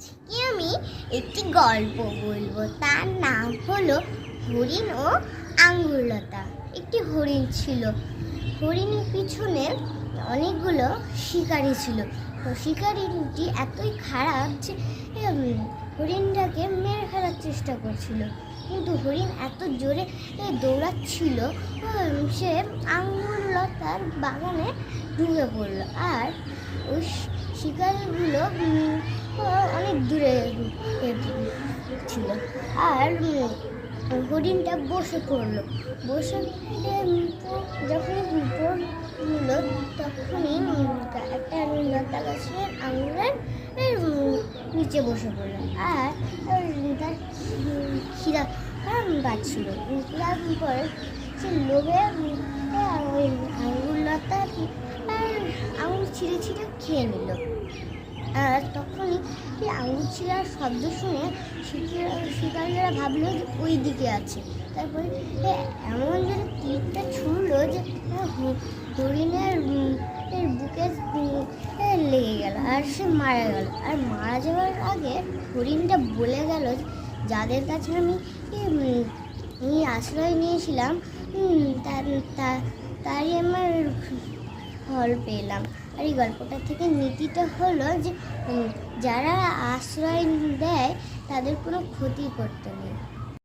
আজকে আমি একটি গল্প বলবো। তার নাম হলো হরিণ ও আঙ্গুরলতা। একটি হরিণ ছিল। হরিণের পিছনে অনেকগুলো শিকারী ছিল। তো শিকারীটি এতই খারাপ যে হরিণটাকে মেরে ফেলার চেষ্টা করছিল, কিন্তু হরিণ এত জোরে দৌড়াচ্ছিল সে আঙ্গুরলতার বাগানে ঢুকে পড়লো। আর ওই শিকারিগুলো অনেক দূরে ছিল। আর হরিণটা বসে পড়লো। বসে যখনই পড়লো তখনই একটা লতা গাছের আঙুরের নিচে বসে পড়লো। আর তার খিদা পাচ্ছিল। খিদার পরে সে লোভে ওই আঙুর লতা আঙুর ছিঁড়ে ছিঁড়ে খেয়ে নিল। আর তখনই আঙুর ছিঁড়ার শব্দ শুনে শিকারীরা ভাবলো যে ওই দিকে আছে। তারপরে এমন যেন তীরটা ছুঁড়লো যে হরিণের বুকে লেগে গেল আর সে মারা গেল। আর মারা যাওয়ার আগে হরিণটা বলে গেল, যাদের কাছে আমি আশ্রয় নিয়েছিলাম তারই আমার ফল পেলাম। আর এই গল্পটা থেকে নীতিটা হলো যে যারা আশ্রয় দেয় তাদের কোনো ক্ষতি করতে নেই।